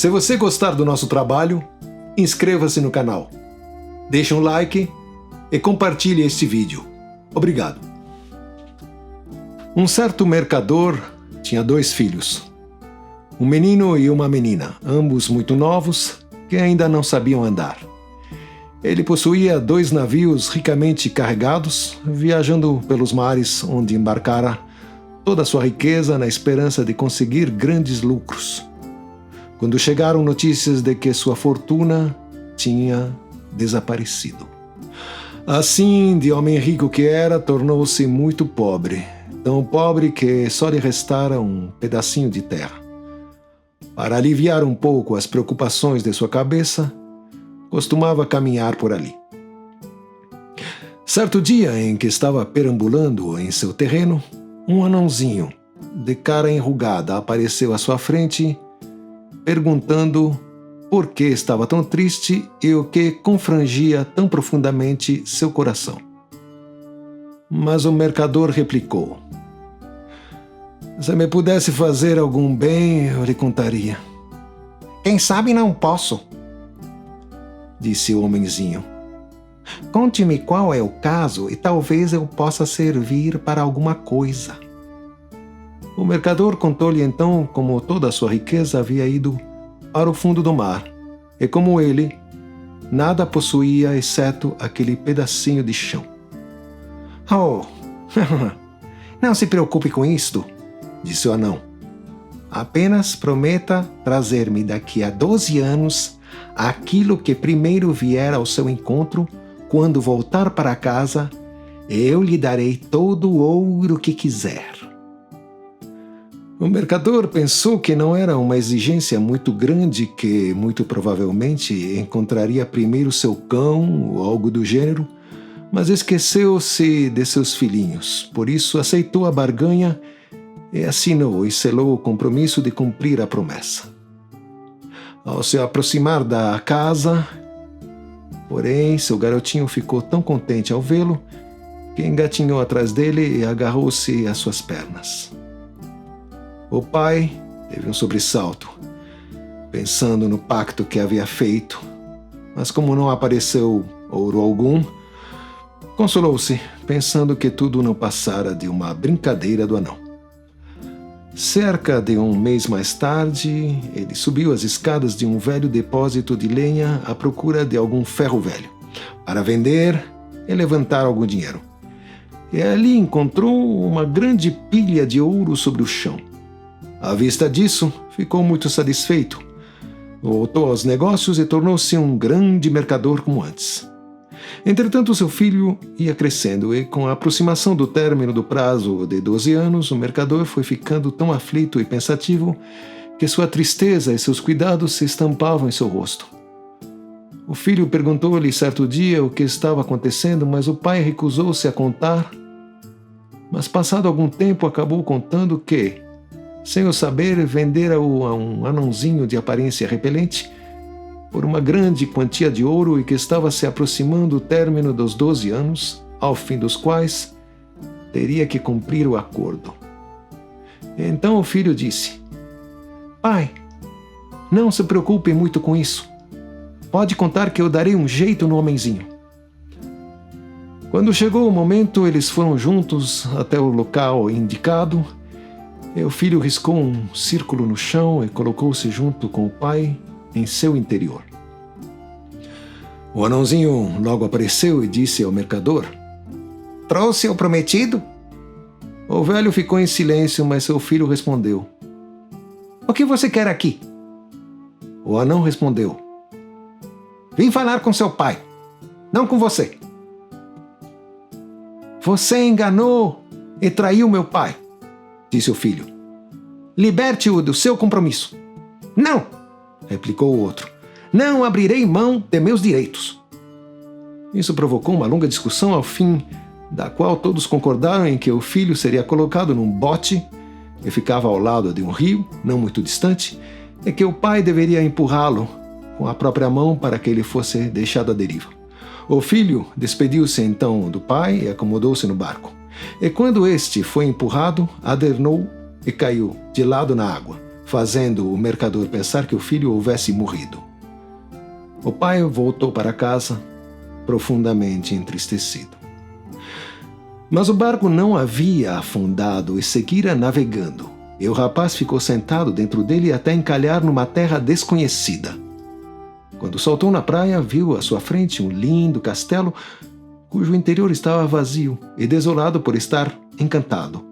Se você gostar do nosso trabalho, inscreva-se no canal, deixe um like e compartilhe este vídeo. Obrigado. Um certo mercador tinha 2 filhos, um menino e uma menina, ambos muito novos, que ainda não sabiam andar. Ele possuía 2 navios ricamente carregados, viajando pelos mares onde embarcara toda a sua riqueza na esperança de conseguir grandes lucros. Quando chegaram notícias de que sua fortuna tinha desaparecido. Assim, de homem rico que era, tornou-se muito pobre, tão pobre que só lhe restara um pedacinho de terra. Para aliviar um pouco as preocupações de sua cabeça, costumava caminhar por ali. Certo dia em que estava perambulando em seu terreno, um anãozinho, de cara enrugada, apareceu à sua frente, perguntando por que estava tão triste e o que confrangia tão profundamente seu coração. Mas o mercador replicou: "Se me pudesse fazer algum bem, eu lhe contaria." "Quem sabe não posso," disse o homenzinho. "Conte-me qual é o caso e talvez eu possa servir para alguma coisa." O mercador contou-lhe então como toda a sua riqueza havia ido para o fundo do mar, e como ele nada possuía exceto aquele pedacinho de chão. "Oh, não se preocupe com isto," disse o anão. "Apenas prometa trazer-me daqui a 12 anos aquilo que primeiro vier ao seu encontro. Quando voltar para casa, eu lhe darei todo o ouro que quiser." O mercador pensou que não era uma exigência muito grande, que muito provavelmente encontraria primeiro seu cão ou algo do gênero, mas esqueceu-se de seus filhinhos. Por isso aceitou a barganha e assinou e selou o compromisso de cumprir a promessa. Ao se aproximar da casa, porém, seu garotinho ficou tão contente ao vê-lo que engatinhou atrás dele e agarrou-se às suas pernas. O pai teve um sobressalto, pensando no pacto que havia feito, mas como não apareceu ouro algum, consolou-se, pensando que tudo não passara de uma brincadeira do anão. Cerca de um mês mais tarde, ele subiu as escadas de um velho depósito de lenha à procura de algum ferro velho, para vender e levantar algum dinheiro. E ali encontrou uma grande pilha de ouro sobre o chão. À vista disso, ficou muito satisfeito. Voltou aos negócios e tornou-se um grande mercador como antes. Entretanto, seu filho ia crescendo e, com a aproximação do término do prazo de 12 anos, o mercador foi ficando tão aflito e pensativo que sua tristeza e seus cuidados se estampavam em seu rosto. O filho perguntou-lhe certo dia o que estava acontecendo, mas o pai recusou-se a contar. Mas, passado algum tempo, acabou contando que, sem o saber, vendera-o a um anãozinho de aparência repelente por uma grande quantia de ouro e que estava se aproximando o término dos 12 anos, ao fim dos quais teria que cumprir o acordo. Então o filho disse: "Pai, não se preocupe muito com isso. Pode contar que eu darei um jeito no homenzinho." Quando chegou o momento, eles foram juntos até o local indicado. E o filho riscou um círculo no chão e colocou-se junto com o pai em seu interior. O anãozinho logo apareceu e disse ao mercador: "Trouxe o prometido?" O velho ficou em silêncio, mas seu filho respondeu: "O que você quer aqui?" O anão respondeu: "Vim falar com seu pai, não com você." "Você enganou e traiu meu pai," disse o filho. "Liberte-o do seu compromisso." "Não," replicou o outro. "Não abrirei mão de meus direitos." Isso provocou uma longa discussão, ao fim da qual todos concordaram em que o filho seria colocado num bote que ficava ao lado de um rio, não muito distante, e que o pai deveria empurrá-lo com a própria mão para que ele fosse deixado à deriva. O filho despediu-se então do pai e acomodou-se no barco. E quando este foi empurrado, adernou e caiu de lado na água, fazendo o mercador pensar que o filho houvesse morrido. O pai voltou para casa, profundamente entristecido. Mas o barco não havia afundado e seguira navegando, e o rapaz ficou sentado dentro dele até encalhar numa terra desconhecida. Quando saltou na praia, viu à sua frente um lindo castelo, cujo interior estava vazio e desolado por estar encantado.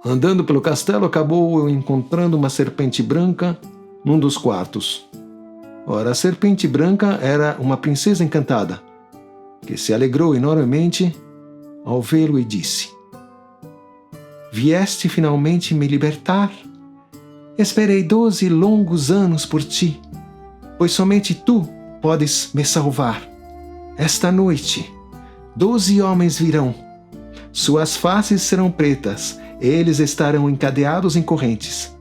Andando pelo castelo, acabou encontrando uma serpente branca num dos quartos. Ora, a serpente branca era uma princesa encantada, que se alegrou enormemente ao vê-lo e disse: Vieste finalmente me libertar? Esperei 12 longos anos por ti, pois somente tu podes me salvar. Esta noite, 12 homens virão. Suas faces serão pretas, eles estarão encadeados em correntes.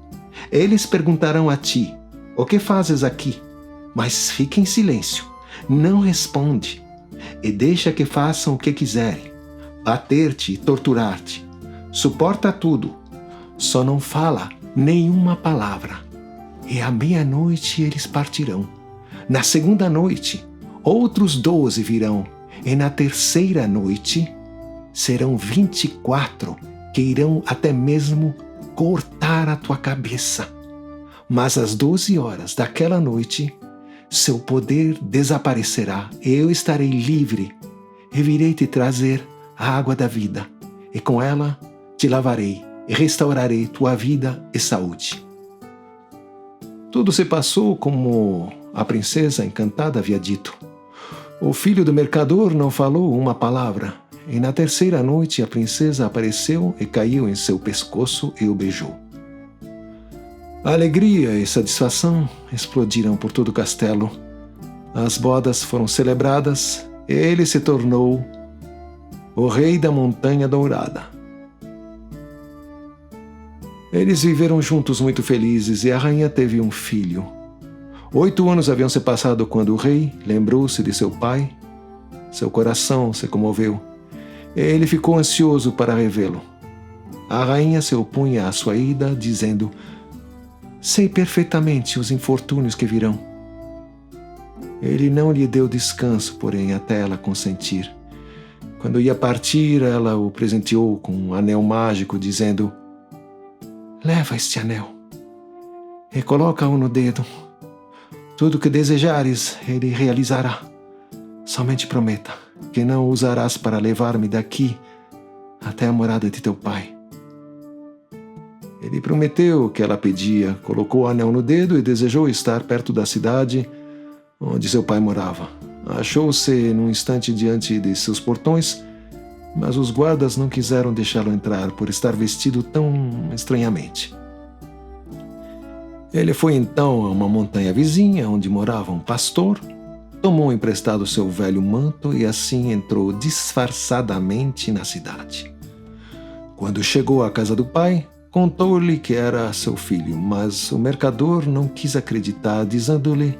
Eles perguntarão a ti: O que fazes aqui? Mas fique em silêncio, não responde, e deixa que façam o que quiserem, bater-te e torturar-te. Suporta tudo, só não fala nenhuma palavra. E à meia-noite eles partirão. Na segunda noite, outros 12 virão, e na terceira noite serão 24 que irão até mesmo cortar a tua cabeça. Mas às 12 horas daquela noite, seu poder desaparecerá, e eu estarei livre, e virei te trazer a água da vida, e com ela te lavarei e restaurarei tua vida e saúde. Tudo se passou como a princesa encantada havia dito. O filho do mercador não falou uma palavra, e na terceira noite a princesa apareceu e caiu em seu pescoço e o beijou. A alegria e satisfação explodiram por todo o castelo. As bodas foram celebradas e ele se tornou o rei da Montanha Dourada. Eles viveram juntos muito felizes e a rainha teve um filho. 8 anos haviam se passado quando o rei lembrou-se de seu pai. Seu coração se comoveu. Ele ficou ansioso para revê-lo. A rainha se opunha à sua ida, dizendo: Sei perfeitamente os infortúnios que virão. Ele não lhe deu descanso, porém, até ela consentir. Quando ia partir, ela o presenteou com um anel mágico, dizendo: Leva este anel e coloca-o no dedo. Tudo o que desejares, ele realizará. Somente prometa que não o usarás para levar-me daqui até a morada de teu pai. Ele prometeu o que ela pedia, colocou o anel no dedo e desejou estar perto da cidade onde seu pai morava. Achou-se num instante diante de seus portões, mas os guardas não quiseram deixá-lo entrar por estar vestido tão estranhamente. Ele foi então a uma montanha vizinha onde morava um pastor, tomou emprestado seu velho manto e assim entrou disfarçadamente na cidade. Quando chegou à casa do pai, contou-lhe que era seu filho, mas o mercador não quis acreditar, dizendo-lhe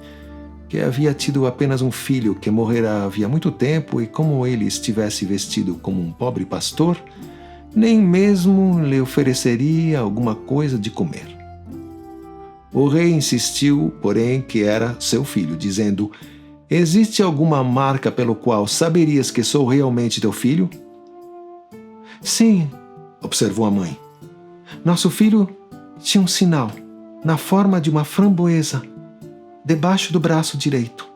que havia tido apenas um filho que morrera havia muito tempo e como ele estivesse vestido como um pobre pastor, nem mesmo lhe ofereceria alguma coisa de comer. O rei insistiu, porém, que era seu filho, dizendo: Existe alguma marca pelo qual saberias que sou realmente teu filho? Sim, observou a mãe. Nosso filho tinha um sinal, na forma de uma framboesa, debaixo do braço direito.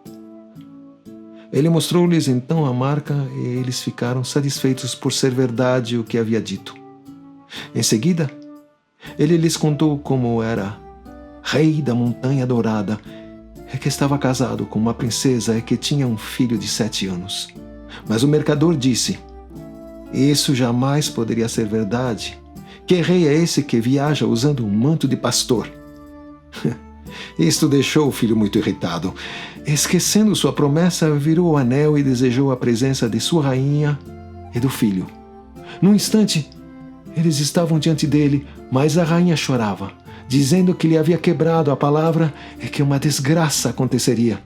Ele mostrou-lhes então a marca e eles ficaram satisfeitos por ser verdade o que havia dito. Em seguida, ele lhes contou como era rei da Montanha Dourada e que estava casado com uma princesa e que tinha um filho de 7 anos. Mas o mercador disse: Isso jamais poderia ser verdade. Que rei é esse que viaja usando um manto de pastor? Isto deixou o filho muito irritado. Esquecendo sua promessa, virou o anel e desejou a presença de sua rainha e do filho. Num instante, eles estavam diante dele, mas a rainha chorava, dizendo que lhe havia quebrado a palavra e que uma desgraça aconteceria.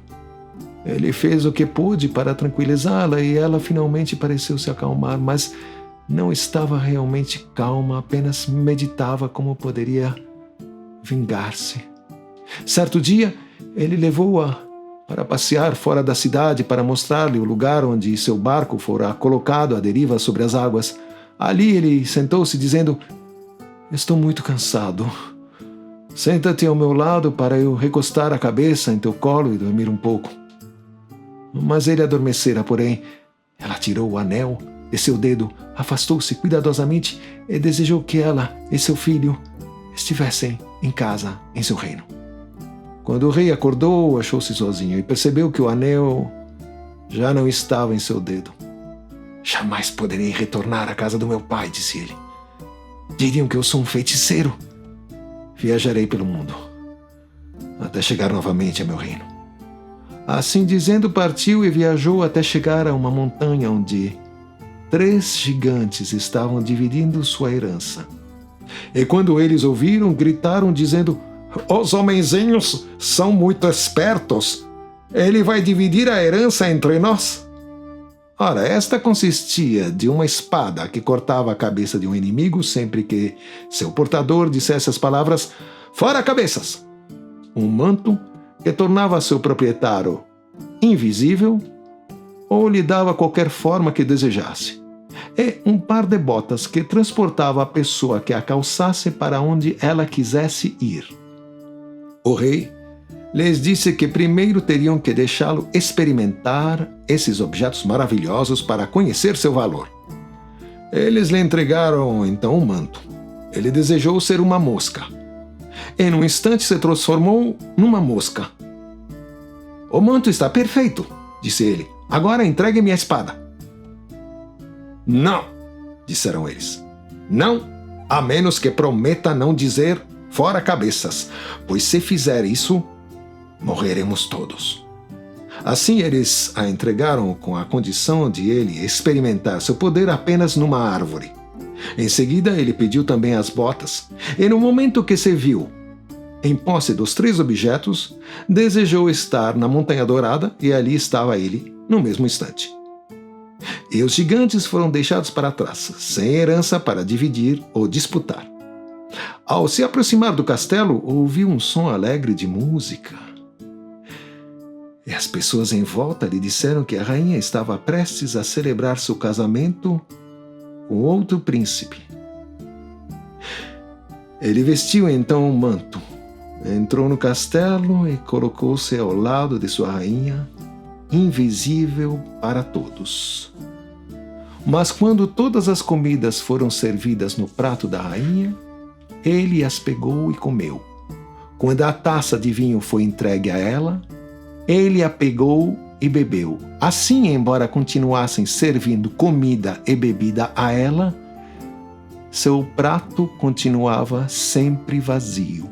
Ele fez o que pôde para tranquilizá-la e ela finalmente pareceu se acalmar, mas não estava realmente calma, apenas meditava como poderia vingar-se. Certo dia, ele levou-a para passear fora da cidade para mostrar-lhe o lugar onde seu barco fora colocado à deriva sobre as águas. Ali ele sentou-se dizendo: estou muito cansado. Senta-te ao meu lado para eu recostar a cabeça em teu colo e dormir um pouco. Mas ele adormecera, porém. Ela tirou o anel de seu dedo, afastou-se cuidadosamente e desejou que ela e seu filho estivessem em casa, em seu reino. Quando o rei acordou, achou-se sozinho e percebeu que o anel já não estava em seu dedo. Jamais poderei retornar à casa do meu pai, disse ele. Diriam que eu sou um feiticeiro. Viajarei pelo mundo, até chegar novamente a meu reino. Assim dizendo, partiu e viajou até chegar a uma montanha onde 3 gigantes estavam dividindo sua herança. E quando eles ouviram, gritaram dizendo: os homenzinhos são muito espertos. Ele vai dividir a herança entre nós. Ora, esta consistia de uma espada que cortava a cabeça de um inimigo sempre que seu portador dissesse as palavras: fora cabeças! Um manto que tornava seu proprietário invisível ou lhe dava qualquer forma que desejasse. E um par de botas que transportava a pessoa que a calçasse para onde ela quisesse ir. O rei lhes disse que primeiro teriam que deixá-lo experimentar esses objetos maravilhosos para conhecer seu valor. Eles lhe entregaram então um manto. Ele desejou ser uma mosca. E num instante se transformou numa mosca. O manto está perfeito, disse ele. Agora entregue-me a espada. Não, disseram eles. Não, a menos que prometa não dizer fora cabeças, pois se fizer isso, morreremos todos. Assim eles a entregaram com a condição de ele experimentar seu poder apenas numa árvore. Em seguida ele pediu também as botas, e no momento que se viu em posse dos 3 objetos, desejou estar na Montanha Dourada, e ali estava ele no mesmo instante. E os gigantes foram deixados para trás, sem herança para dividir ou disputar. Ao se aproximar do castelo, ouviu um som alegre de música. E as pessoas em volta lhe disseram que a rainha estava prestes a celebrar seu casamento com outro príncipe. Ele vestiu então um manto, entrou no castelo e colocou-se ao lado de sua rainha, invisível para todos. Mas quando todas as comidas foram servidas no prato da rainha, ele as pegou e comeu. Quando a taça de vinho foi entregue a ela, ele a pegou e bebeu. Assim, embora continuassem servindo comida e bebida a ela, seu prato continuava sempre vazio.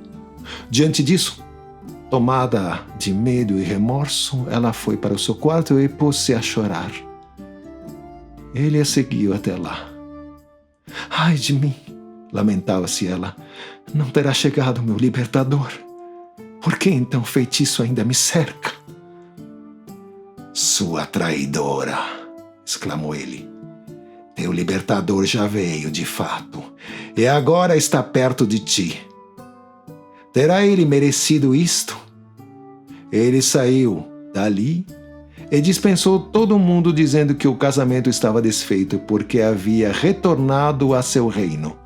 Diante disso, tomada de medo e remorso, ela foi para o seu quarto e pôs-se a chorar. Ele a seguiu até lá. Ai de mim, lamentava-se ela, não terá chegado meu libertador. Por que então o feitiço ainda me cerca? Sua traidora, exclamou ele. Teu libertador já veio, de fato, e agora está perto de ti. Terá ele merecido isto? Ele saiu dali e dispensou todo mundo dizendo que o casamento estava desfeito porque havia retornado a seu reino.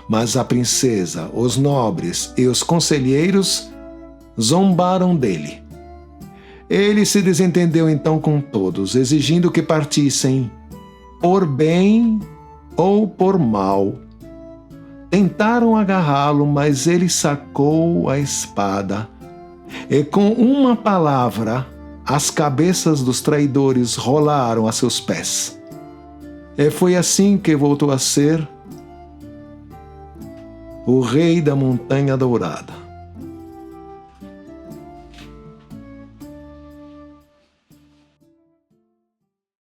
Mas a princesa, os nobres e os conselheiros zombaram dele. Ele se desentendeu então com todos, exigindo que partissem por bem ou por mal. Tentaram agarrá-lo, mas ele sacou a espada e com uma palavra as cabeças dos traidores rolaram a seus pés. E foi assim que voltou a ser o rei da Montanha Dourada.